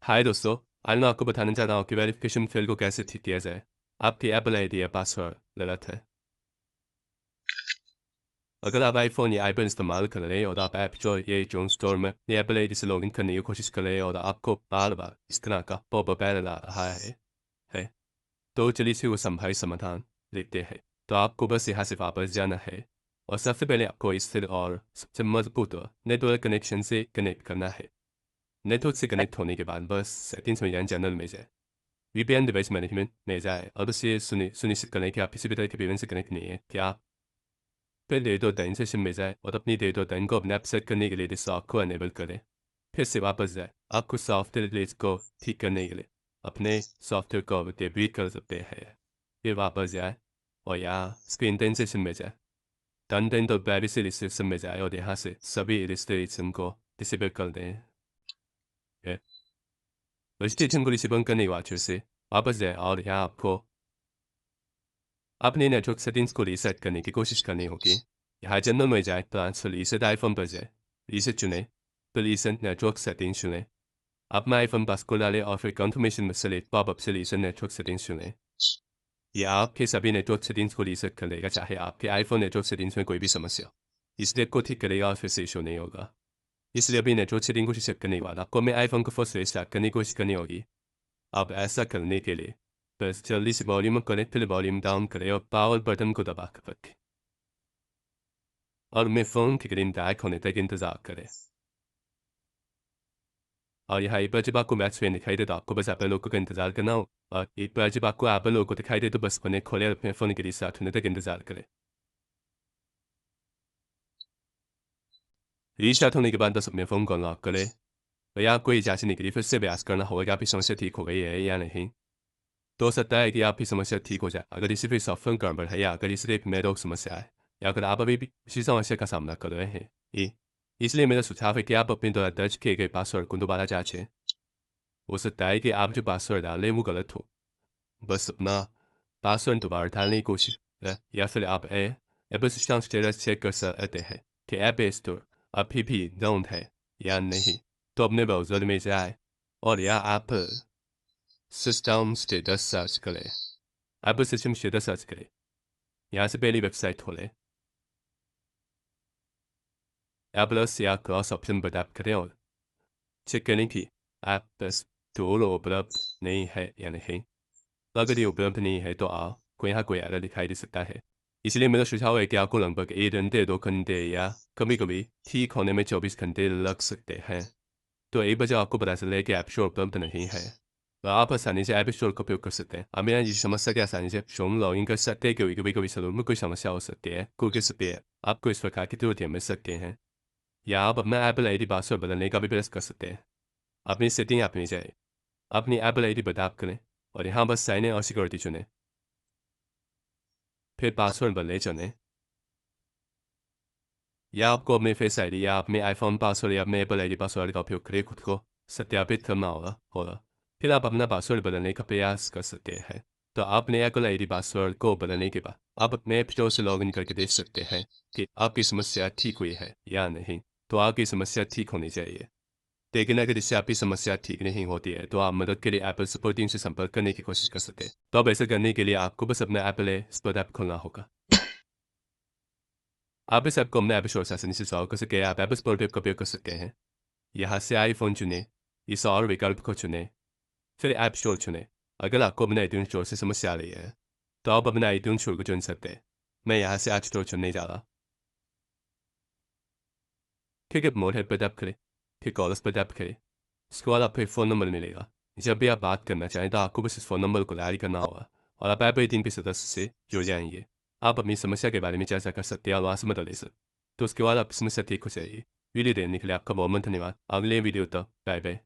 हाय दोस्तों, आज मैं आपको बताने जा रहा हूँ कि वेरिफिकेशन फील्ड को कैसे ठीक किया जाए। आपकी एप्पल आईडी या पासवर्ड गलत है। अगर आप आईफोन या आईपैड इस्तेमाल कर रहे हैं और आप ऐप स्टोर या जोन स्टोर में एप्पल आईडी से लॉगिन करने की कोशिश कर रहे हैं और आपको बार बार इस तरह का पॉपअप एरर आ रहा है तो चलिए इसी को संभावित समाधान देखते हैं। तो आपको बस यहाँ से वापस जाना है और सबसे पहले आपको स्थिर और सबसे मजबूत नेटवर्क कनेक्शन से कनेक्ट करना है। नेटवर्क से कनेक्ट होने के बाद बस सेटिंग्स में या जनरल में जाए, VPN डिवाइस मैनेजमेंट में जाए और उसे सुनिश्चित करें कि आप किसी भी तरह के VPN से कनेक्ट नहीं है। क्या आप फिर डेटा टाइम सेशन में जाए और अपनी डेटा टाइम को अपने आप सेट करने के लिए डिस्टॉप को अनेबल करें। फिर से वापस जाए। आपको सॉफ्टवेयर डिलीट को ठीक करने के लिए अपने सॉफ्टवेयर को डिलीट कर सकते हैं। फिर वापस जाए और यहाँ स्क्रीन टाइम सेशन में जाए। कंटेंट और प्राइवेसी रिस्ट्रिक्शन में जाए और यहाँ से सभी रिस्ट्रिक्शन को डिसेबल कर दें। रिस्ट्रिक्शन को डिसेबल करने के बाद फिर से वापस जाए और यहाँ आपको अपने नेटवर्क सेटिंग्स को रीसेट करने की कोशिश करनी होगी। यहाँ जनरल में जाए, ट्रांसफर रीसेट आईफोन पर जाए, रीसेट चुने, फिर रीसेट नेटवर्क सेटिंग्स चुने। अपना आईफोन पासवर्ड डालें और फिर कंफर्मेशन में सेलेक्ट पॉपअप से रीसेट नेटवर्क सेटिंग्स चुने। यह आपके सभी नेटवर्क सेटिंग्स को रीसेट कर देगा, चाहे आपके आईफोन नेटवर्क सेटिंग्स में कोई भी समस्या हो। इस डेट को ठीक करेगा और फिर से इशू नहीं होगा। इसलिए अभी नेटवर्क सेटिंग को रीसेट करने के बाद आपको अपने आईफोन को फर्स्ट रीस्टार्ट करने की कोशिश करनी होगी। अब ऐसा करने के लिए बस जल्दी से वॉल्यूम अप करें, फिर वॉल्यूम डाउन करें और पावर बटन को दबा कर रखें और अपने फ़ोन की स्क्रीन डार्क होने तक इंतज़ार करें। और यहाँ एक बार जब आपको मैच स्क्रीन दिखाई दे तो आपको बस एप्पल लोगो का इंतज़ार करना हो, और एक बार जब आपको एप्पल लोगो दिखाई दे तो बस उन्हें खोले और अपने फ़ोन के रिस्टार्ट होने तक इंतज़ार करें। रिस्टार्ट होने के बाद बस अपने फ़ोन को अनलॉक करें और यहाँ आपको ये जांचने के लिए फिर से प्रयास करना होगा कि आपकी समस्या ठीक हो गई है या नहीं। तो हो सकता है कि आपकी समस्या ठीक हो जाए अगर इसी फिर सॉफ्टवेयर गड़बड़ है या अगर इसे एक मेरे समस्या है या अगर आप अभी भी इसी समस्या का सामना कर रहे हैं। इसलिए मेरा सुझाव है कि आप अपने द्वारा दर्ज किए गए पासवर्ड को दोबारा जांचें। हो सकता है कि आप जो पासवर्ड डालें वो गलत हो। बस अपना पासवर्ड दोबारा डालने की कोशिश करें या फिर आप एप्पल सिस्टम स्टेटस चेक कर सकते हैं कि ऐप स्टोर अभी भी डाउन है या नहीं। तो अपने ब्राउज़र में जाए और या आप सिस्टम स्टेटस सर्च करें। एप्पल सिस्टम स्टेटस सर्च करें। यहाँ से पहली वेबसाइट खोलें। एप्पल या क्रॉस ऑप्शन पर टैप करें और चेक करें कि ऐप स्टोर उपलब्ध नहीं है या नहीं। अगर ये उपलब्ध नहीं है तो आपको यहाँ कोई एरर दिखाई दे सकता है। इसलिए मेरा सुझाव है कि आपको लगभग 1 घंटे 2 घंटे या कभी कभी ठीक होने में 24 घंटे लग सकते हैं। तो एक बजे आपको पता चले कि ऐप स्टोर उपलब्ध नहीं है तो आप आसानी से ऐप स्टोर का उपयोग कर सकते हैं। अब मेरा ये समस्या की आसानी से ऐप स्टोर में लॉगिन कर सकते हैं क्योंकि कभी कभी सर्वर में कोई समस्या हो सकती है, कुकी सकती है, आपको इस प्रकार की त्रुटियां मिल सकती हैं। या आप अपना एप्पल आईडी पासवर्ड बदलने का भी प्रयास कर सकते हैं। अपनी सेटिंग ऐप में जाए, अपनी एप्पल आईडी पर टैप करें और यहाँ बस साइन इन और सिक्योरिटी चुनें। फिर पासवर्ड बदले चुनें या आपको अपने फेस आईडी या अपने आईफोन पासवर्ड या अपने एप्पल आईडी पासवर्ड का उपयोग करके खुद को सत्यापित करना होगा। फिर आप अपना पासवर्ड बदलने का प्रयास कर सकते हैं। तो आपने एप्पल आईडी पासवर्ड को बदलने के बाद आप अपने ऐप स्टोर से लॉगिन करके देख सकते हैं कि आपकी समस्या ठीक हुई है या नहीं। तो आपकी समस्या ठीक होनी चाहिए, लेकिन अगर इससे आपकी समस्या ठीक नहीं होती है तो आप मदद के लिए एप्पल सपोर्ट टीम से संपर्क करने की कोशिश कर सकते हैं। तो अब ऐसा करने के लिए आपको बस अपना एप्पल स्पोर्ट ऐप खोलना होगा। आप इस ऐप को अपने ऐप स्टोर से आसानी से इंस्टॉल कर सकते हैं। आप ऐप स्टोर का उपयोग कर सकते हैं। यहाँ से आईफोन चुनें, इस और विकल्प को चुनें, फिर ऐप स्टोर चुनें। अगर आपको अपने आईट्यून स्टोर से समस्या आ रही है तो आप अपने आईट्यून स्टोर को चुन सकते हैं। मैं यहाँ से ऐप स्टोर चुनने जा रहा। ठीक है, मोड हेड पर टैप करें, फिर कॉलर्स पर टैप करें। इसके बाद आपको एक फ़ोन नंबर मिलेगा। जब भी आप बात करना चाहें तो आपको बस इस फ़ोन नंबर को डायल करना होगा और आप ऐप टीम के सदस्य से जुड़ जाएंगे। आप अपनी समस्या के बारे में चर्चा कर सकते हैं और वहाँ से मदद ले सकते। तो उसके बाद आपकी समस्या ठीक हो जाएगी। वीडियो देखने के लिए आपका बहुत बहुत धन्यवाद। अगले वीडियो तक बाय बाय।